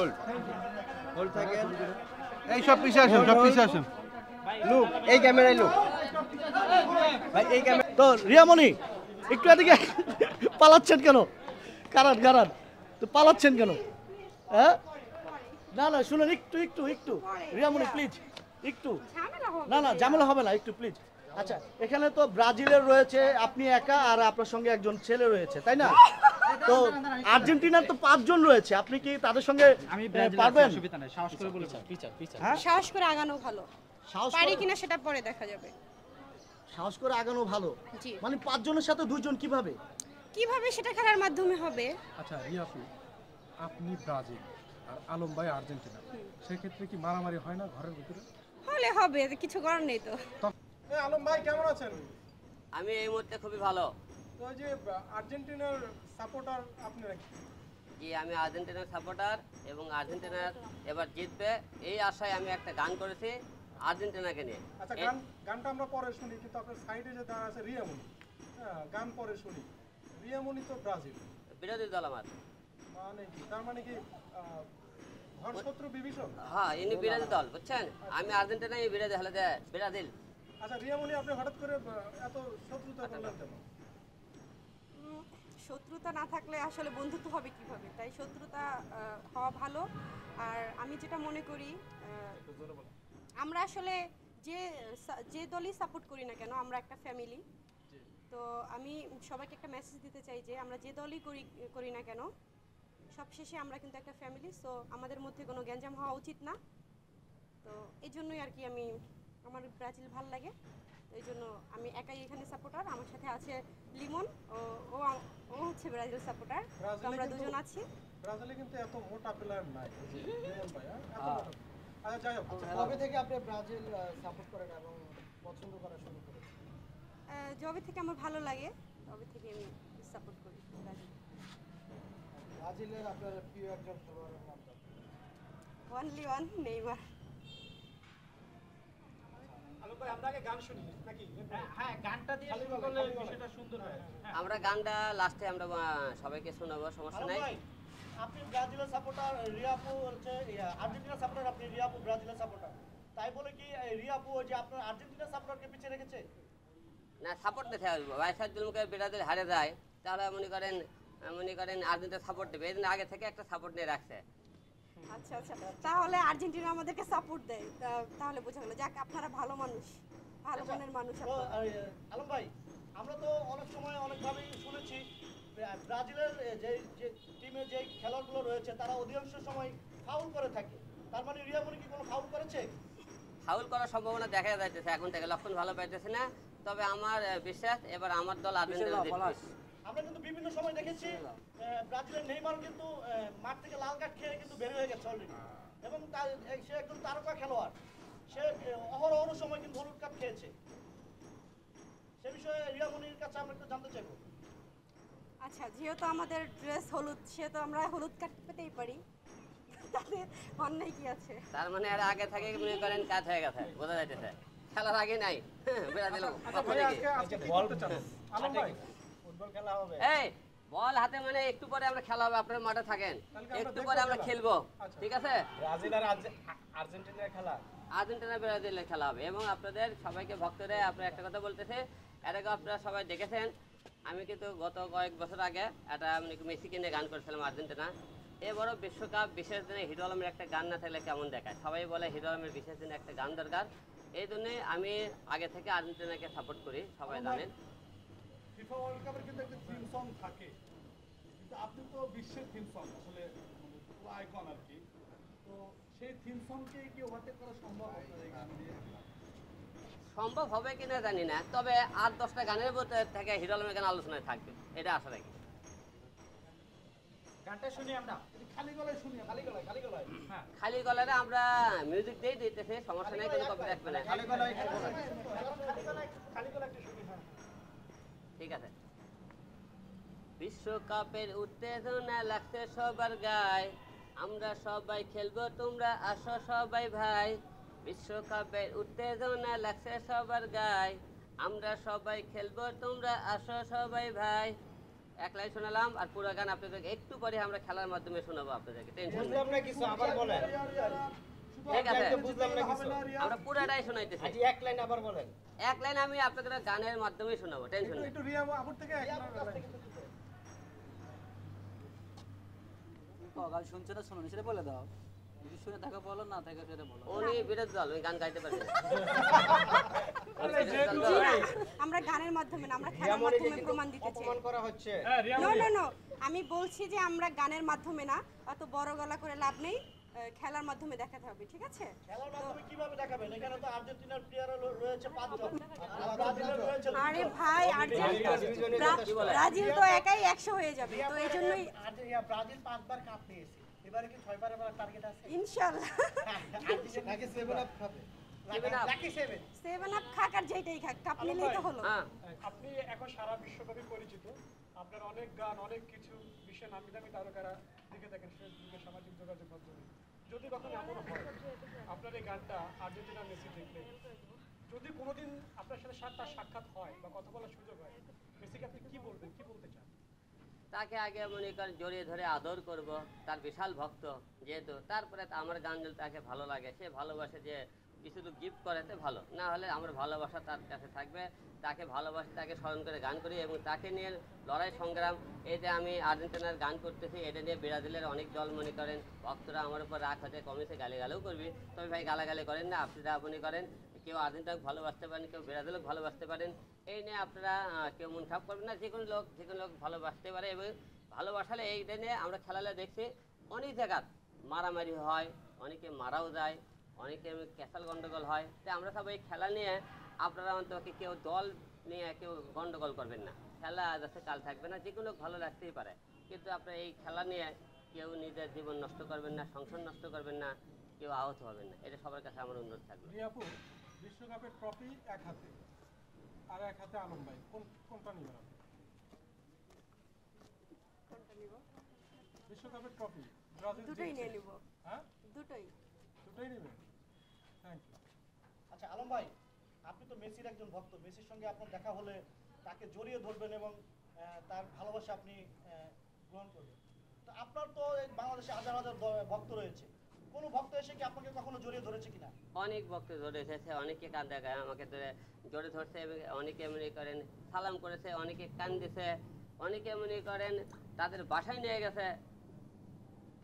Hold hold থাকেন। এই সব পিছে আসেন, সব পিছে আসেন। লুক এই ক্যামেরায় লুক ভাই, এই ক্যামেরা। তো রিয়ামণি একটু এদিকে পালাচ্ছেন কেন? কারান কারান, তো পালাচ্ছেন কেন? হ্যাঁ না না শুনুন, একটু একটু একটু রিয়ামণি প্লিজ একটু। না না ঝামেলা হবে না, একটু প্লিজ। আচ্ছা এখানে তো ব্রাজিলের রয়েছে, আপনি একা আর আপনার সঙ্গে একজন ছেলে রয়েছে, তাই না? তো আর্জেন্টিনার তো 5 জন রয়েছে, আপনি কি তাদের সঙ্গে পারবেন? সাহস করে আগানো ভালো, সাহস পারি করে- কিনা সেটা পরে দেখা যাবে। সাহস করে আগানো ভালো। জি। মানে 5 জনের সাথে 2 জন কিভাবে? কিভাবে সেটা খেলার মাধ্যমে হবে। আচ্ছা রিয়াপু, আপনি ব্রাজিল আর আলম ভাই আর্জেন্টিনা, সেক্ষেত্রে কি মারামারি হয় না ঘরের ভিতরে? হলে হবে, কিছু করার নেই তো। আলম ভাই কেমন আছেন? আমি এই মুহূর্তে খুবই ভালো। তো ওই যে আর্জেন্টিনার সাপোর্টার আপনি নাকি? জি, আমি আর্জেন্টিনার সাপোর্টার এবং আর্জেন্টিনার এবার জিতবে এই আশায় আমি একটা গান করেছি আর্জেন্টিনাকে নিয়ে। আচ্ছা গানটা আমরা পরে শুনি, কিন্তু আপনার সাইডে যে দাঁড়া আছে রিয়ামণি, হ্যাঁ গান পরে শুনি। রিয়ামণি তো ব্রাজিল, বিরোধী দল আমার। মানে কি তার মানে কি ঘর শত্রু বিভীষণ? হ্যাঁ, ইনি বিরোধী দল, বুঝছেন? আমি আর্জেন্টিনা, এই বিরোধী হলে ব্রাজিল। আচ্ছা রিয়ামণি, আপনি হঠাৎ করে এত শত্রুতা করলেন কেন? শত্রুতা না থাকলে আসলে বন্ধুত্ব হবে কিভাবে, তাই শত্রুতা হওয়া ভালো। আর আমি যেটা মনে করি, আমরা আসলে যে যে দলই সাপোর্ট করি না কেন, আমরা একটা ফ্যামিলি। তো আমি সবাইকে একটা মেসেজ দিতে চাই যে আমরা যে দলই করি না কেন, সবশেষে আমরা কিন্তু একটা ফ্যামিলি। সো আমাদের মধ্যে কোনো গ্যাঞ্জাম হওয়া উচিত না। তো এই জন্যই আর কি আমার ব্রাজিল ভালো লাগে। তো এই জন্য আমি একাই এখানে সাপোর্টার, আমার সাথে আছে লিমন, ও ও হচ্ছে ব্রাজিল সাপোর্টার। তো আমরা দুজন আছি। ব্রাজিলে কিন্তু এত মোটা প্লেয়ার নাই লিমন ভাই, হ্যাঁ এত মোটা। আচ্ছা যাই হোক, কবে থেকে আপনি ব্রাজিল সাপোর্ট করেন এবং পছন্দ করা শুরু করেন? যবে থেকে আমার ভালো লাগে তবে থেকে আমি সাপোর্ট করি ব্রাজিল। ব্রাজিলের আপনার প্রিয় একজন খেলোয়াড়ের নাম? Only one, Neymar. আলম ভাই আমরা আগে গান শুনি নাকি? হ্যাঁ, গানটা দিয়ে শুরু করলে বিষয়টা সুন্দর হয়। আমরা গানটা লাস্টে আমরা সবাইকে শোনাবো, সমস্যা নাই। আপনি ব্রাজিলের সাপোর্টার, রিয়াপু হচ্ছে আর্জেন্টিনা সাপোর্টার, আপনি রিয়াপু ব্রাজিলের সাপোর্টার, তাই বলে কি রিয়াপু যে আপনার আর্জেন্টিনা সাপোর্টারকে পিছিয়ে রেখেছে? না, সাপোর্ট দিতে হবে। বাইসাদুলকে ব্রাজিল হারে যায়, তাহলে মনে করেন আর্জেন্টিনা সাপোর্ট দেবে। এই জন্য আগে থেকে একটা সাপোর্ট নিয়ে রাখছে। আচ্ছা আচ্ছা, তাহলে আর্জেন্টিনা আমাদেরকে সাপোর্ট দেয়, তাহলে বোঝা গেল যাক আপনারা ভালো মানুষ, ভালো মনের মানুষ আপনারা। আলম ভাই, আমরা তো অনেক সময় অনেকভাবেই শুনেছি ব্রাজিলের যে টিমে যে খেলোয়াড়গুলো রয়েছে তারা অধিকাংশ সময় ফাউল করে থাকে, তার মানে রিয়ামণি কি কোনো ফাউল করেছে? ফাউল করার সম্ভাবনা দেখা যাইতেছে এখন থেকে, লক্ষণ ভালো পাইতেছে না। তবে আমার বিশ্বাস এবার আমার দল আর্জেন্টিনা জিতবে। আমরা কিন্তু বিভিন্ন সময় দেখেছি ব্রাজিলের নেইমার কিন্তু মাঠ থেকে লাল কার্ড খেয়ে কিন্তু বের হয়ে গেছে অলরেডি, এবং সে একজন তারকা খেলোয়াড়, সে অহরহ সময় কিন্তু হলুদ কার্ড খেয়েছে। সে বিষয়ে রিয়ামণির কাছে আমরা একটু জানতে চাইবো। আচ্ছা, যেহেতু আমাদের ড্রেস হলুদ, সেহেতু আমরা হলুদ কার্ড পেতেই পারি, তাতে অন্যায় কি আছে? তার মানে আর আগে থেকে মনে করেন কাজ হয়ে গেছে, বোঝা যাইতেছে। খেলার আগে নাই ব্রাজিল। আজকে কি করতে চান আলম ভাই? ফুটবল খেলা হবে। এই বল হাতে, মানে একটু পরে আমরা খেলা হবে, আপনারা মাঠে থাকেন, একটু পরে আমরা খেলবো, ঠিক আছে? ব্রাজিল আর আর্জেন্টিনার খেলা, আর্জেন্টিনা ব্রাজিলের খেলা হবে। এবং আপনাদের সবাইকে ভক্তরা আপনারা একটা কথা বলতেছে, এর আগে আপনারা সবাই দেখেছেন, আমি কিন্তু গত কয়েক বছর আগে একটা মেসিকে নিয়ে গান করেছিলাম আর্জেন্টিনা। এবারও বিশ্বকাপ বিশেষ দিনে হিরো আলমের একটা গান না থাকলে কেমন দেখায়? সবাই বলে হিরো আলমের বিশেষ দিনে একটা গান দরকার। এই জন্যে আমি আগে থেকে আর্জেন্টিনাকে সাপোর্ট করি, সবাই জানেন। ফিফা ওয়ার্ল্ড কাপের কিন্তু একটা থিম সং থাকে, কিন্তু আপনি তো বিশ্বের থিম সং আসলে আইকন আর কি। তো সেই থিম সংকে কি ওভারটেক করা সম্ভব আপনার এই গান দিয়ে? সম্ভব হবে কিনা জানি না, তবে 8-10টা গানের মধ্যে থেকে হিরো আলমের গান আলোচনায় থাকবে, এটা আশা রাখি। গানটা শুনি আমরা, খালি গলায় শুনি, খালি গলায়। হ্যাঁ খালি গলারে আমরা মিউজিক দিয়ে দিতেছি, সমস্যা নেই, কোনো কপি রাখবে না। খালি গলায় একটু শুনি। হ্যাঁ ঠিক আছে। বিশ্বকাপের উত্তেজনা লাগছে সবার গায়, আমরা সবাই খেলবো, তোমরা আসো সবাই ভাই। বিশ্বকাপের উত্তেজনা লাগছে সবার গায়, আমরা সবাই খেলবো, তোমরা আসো সবাই ভাই। এক লাইন শোনালাম আর পুরো গান আপনাদেরকে একটু পরে আমরা খেলার মাধ্যমে শোনাবো আপনাদেরকে, টেনশন নেই। বুঝলাম না কিছু, আবার বলেন। ঠিক আছে, বুঝলাম না কিছু। আমরা পুরাটাই শোনাইতেছি। আজ এক লাইন আবার বলেন। এক লাইন আমি আপনাদের গানের মাধ্যমে শোনাবো, টেনশন নেই। একটু রিয়া আপুর থেকে এক গান শুনছে না, শুনুন সেটা বলে দাও। যদি শুনে থাকা বলো, না থাকা সেটা বলো। উনি বিরোধী দল, উনি গান গাইতে পারবেন না। জি না, আমরা গানের মাধ্যমে না, আমরা খেলার মাধ্যমে প্রমাণ দিতে চাই। অপমান করা হচ্ছে। নো নো নো, আমি বলছি যে আমরা গানের মাধ্যমে না, অত বড় গলা করে লাভ নেই, খেলার মাধ্যমে দেখাতে হবে, ঠিক আছে? খেলার মাধ্যমে কিভাবে দেখাবেন? এখানে তো আর্জেন্টিনার প্লেয়ার রয়েছে 5 জন, ব্রাজিলের রয়েছে 2 জন। আরে ভাই, ব্রাজিল তো একাই 100 হয়ে যাবে, তো এই জন্যই ব্রাজিল 5 বার কাপ পেয়েছে, এবারে কি 6 বার টার্গেট আছে? ইনশাআল্লাহ। নাকি 7 আপ খাবে? লাকি 7। 7 আপ খাক আর যেটাই খাক, কাপ নিলেই তো হলো। হ্যাঁ, আপনি এখন সারা বিশ্বব্যাপী পরিচিত, আপনার অনেক গান, অনেক কিছু বিশ্বের নামি দামি তারকারা দেখে থাকেন ফেসবুকে, সামাজিক যোগাযোগ মাধ্যমে। যদি কখনো এমন হয় আপনার এই গানটা আর্জেন্টিনা মেসি দেখলে, যদি কোনোদিন আপনার সাথে তার সাক্ষাৎ হয় বা কথা বলার সুযোগ হয়, মেসিকে আপনি কি বলবেন, কি বলতে চান? তাকে আগে মনে করেন জড়িয়ে ধরে আদর করব, তার বিশাল ভক্ত যেহেতু, তারপরে আমার গান যদি তাকে ভালো লাগে, সে ভালোবাসে, যে কিছু তো গিফট করাতে ভালো, না হলে আমার ভালোবাসা তার কাছে থাকবে, তাকে ভালোবাসি, তাকে স্মরণ করে গান করি এবং তাকে নিয়ে লড়াই সংগ্রাম। এই যে আমি আর্জেন্টিনার গান করতেছি, এটা নিয়ে ব্রাজিলের অনেক দল মনে করেন ভক্তরা আমার উপর রাগ হতে কমেছে, গালিগালাও করবি, তবে ভাই গালাগালি করেন না, আপনারা মনে করেন কেউ আর্জেন্টিনাকে ভালোবাসতে পারেন, কেউ ব্রাজিলকে ভালোবাসতে পারেন, এই নিয়ে আপনারা কেউ মন খারাপ করবেন না। যে কোনো লোক ভালোবাসতে পারে এবং ভালোবাসালে এইটা নিয়ে আমরা খেলালে দেখছি অনেক জায়গায় মারামারি হয়, অনেকে মারাও যায়, অনেকে ক্যাসাল গন্ডগোল হয়। তাই আমরা সবাই খেলা নিয়ে আপনারা অন্তত কেউ দল নিয়ে কেউ গন্ডগোল করবেন না, খেলা যাতে কাল থাকবে না, যে কোনো ভালো লাগতেই পারে, কিন্তু আপনারা এই খেলা নিয়ে কেউ নিজের জীবন নষ্ট করবেন না, সংসার নষ্ট করবেন না, কেউ আহত হবেন না, এটা সবার কাছে আমার অনুরোধ থাকবে। রিয়া আপু, বিশ্বকাপের ট্রফি এক হাতে আর এক হাতে আলম ভাই, কোনটা নেবেন আপনি? কোনটা নিব? বিশ্বকাপের ট্রফি ব্রাজিল দুটোই জিতছে। নিয়ে নিব, হ্যাঁ, দুটোই। দুটোই নেবেন। Thank you. আচ্ছা আলম ভাই, আপনি তো মেসির একজন ভক্ত, মেসির সঙ্গে আপনার দেখা হলে তাকে জড়িয়ে ধরবেন এবং তার ভালোবাসা আপনি গ্রহণ করবেন। তো আপনার তো এই বাংলাদেশে হাজার হাজার ভক্ত রয়েছে, কোনো ভক্ত এসে কি আপনাকে কখনো জড়িয়ে ধরেছে কিনা? অনেক ভক্ত ধরে এসেছে, অনেকে কান দেখায় আমাকে ধরে জড়ে ধরছে এবং অনেকে মনে করেন সালাম করেছে, অনেকে কান দিছে, অনেকে মনে করেন তাদের বাসায় নিয়ে গেছে,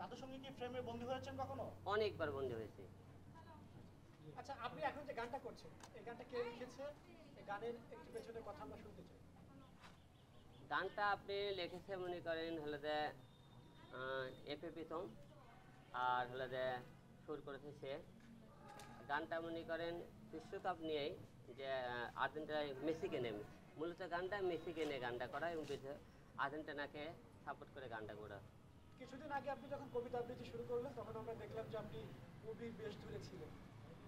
তাদের সঙ্গে কি ফ্রেমে বন্দী হয়েছেন কখনো? অনেকবার বন্ধু হয়েছে। আচ্ছা, আপনি এখন যে গানটা করছেন, এই গানটা কে লিখেছে? এই গানের একটু পেছনের কথা আমরা শুনতে চাই। গানটা আপনি লিখেছে মনে করেন হলে যে এপি প্রীতম, আর হলে যে সুর করেছে সে। গানটা মনে করেন বিশ্বকাপ নিয়েই, যে আর্জেন্টিনা মেসিকে নেবে, মূলত গানটা মেসিকে নিয়ে গানটা করা এবং আর্জেন্টিনাকে সাপোর্ট করে গানটা করা। কিছুদিন আগে আপনি যখন কবিতা আবৃত্তি শুরু করলেন, তখন আমরা দেখলাম যে আপনি কবির বেশ ধরে ছিলেন।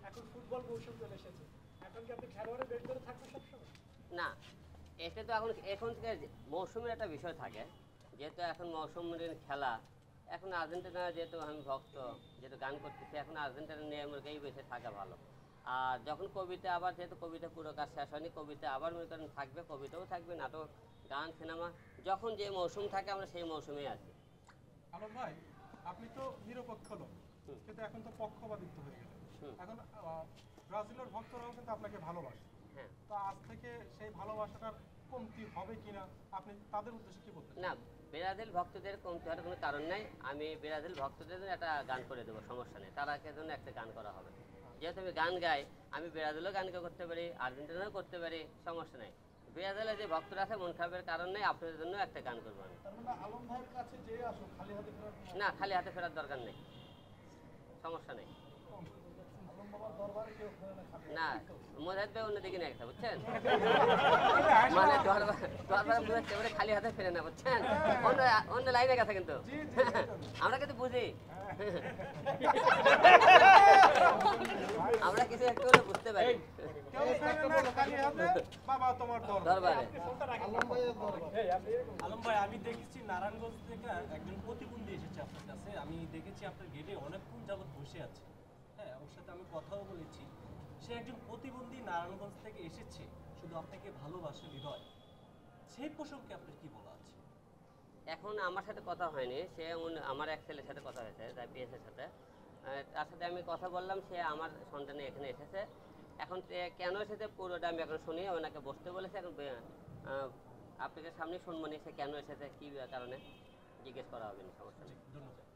এখন ফুটবল মৌসুম চলে এসেছে, এখন কি আপনি খেলোয়াড়ের বেশ ধরে থাকবেন সবসময়? না, এটা তো এখন থেকে মৌসুমের একটা বিষয় থাকে, যেহেতু এখন মৌসুমের খেলা, এখন আর্জেন্টিনা যেহেতু আমি ভক্ত, যেহেতু গান করতেছি, এখন আর্জেন্টিনা নিয়ে আমাকেই বেঁচে থাকা ভালো। আর যখন কবিতা আবার, যেহেতু কবিতা পুরো কাজ শেষ হয়নি, কবিতা আবার মনে করেন থাকবে, কবিতাও থাকবে, নাটক, গান, সিনেমা, যখন যে মৌসুম থাকে আমরা সেই মৌসুমেই আছি। আলম ভাই, আপনি তো নিরপেক্ষ লোক, কিন্তু এখন তো পক্ষপাতিত্ব হয়ে গেল। এখন ব্রাজিলের ভক্তরাও কিন্তু আপনাকে ভালোবাসে। হ্যাঁ, তো আজ থেকে সেই ভালোবাসাটার কমতি হবে কিনা, আপনি তাদের উদ্দেশ্যে কি বলতে চান? না, ব্রাজিল ভক্তদের কমতে হওয়ার কোনো কারণ নাই। আমি ব্রাজিল ভক্তদের জন্য একটা গান করে দেবো, সমস্যা নেই, তারাকে জন্য একটা গান করা হবে। যেহেতু আমি গান গাই, আমি ব্রাজিলও গান করতে পারি, আর্জেন্টিনাও করতে পারি, সমস্যা নেই। ব্রাজিলের যে ভক্তরা আছে মন খারাপের কারণ নেই, আপনাদের জন্য একটা গান করবো আমি। তার মানে আলম ভাইয়ের কাছে যে আসো খালি হাতে ফেরার কোনো না, খালি হাতে ফেরার দরকার নেই, সমস্যা নেই। আলম বাবার দরবারে কেউ ফেরে না খালি না, মজাদ ভাই অন্যদিকে নিয়ে গেছে, বুঝছেন? মানে দরবার বুঝাচ্ছে, ওরা খালি হাতে ফেরে না, বুঝছেন? অন্য লাইনে গেছে কিন্তু, আমরা কিন্তু বুঝি, আমরা কিছু একটু হলে বুঝতে পারি। কেউ ফেরে না খালি হাতে, বাবা তোমার দরবারে আলম ভাইয়ের দরবারে। আলম ভাই, আমি দেখেছি নারায়ণগঞ্জ থেকে একজন প্রতিবন্ধী এসেছে আপনার কাছে। আমি দেখেছি আপনার গেটে অনেকক্ষণ যাবত বসে আছে। হ্যাঁ, ওর সাথে আমি কথাও বলেছি। সে একজন প্রতিবন্ধী, নারায়ণগঞ্জ থেকে এসেছে, শুধু আপনাকে ভালোবাসে হৃদয়। সেই প্রসঙ্গে আপনার কি বলা আছে? এখন আমার সাথে কথা হয়নি, সে আমার এক ছেলের সাথে কথা হয়েছে, তাই পিএসের সাথে। তার সাথে আমি কথা বললাম, সে আমার সন্তানে এখানে এসেছে। এখন কেন এসেছে পুরোটা আমি এখন শুনি, ওনাকে বসতে বলেছে। এখন আপনাদের সামনে শুনবো নি সে কেন এসেছে, কী কারণে জিজ্ঞেস করা হবে না, সমস্যা নেই। ধন্যবাদ।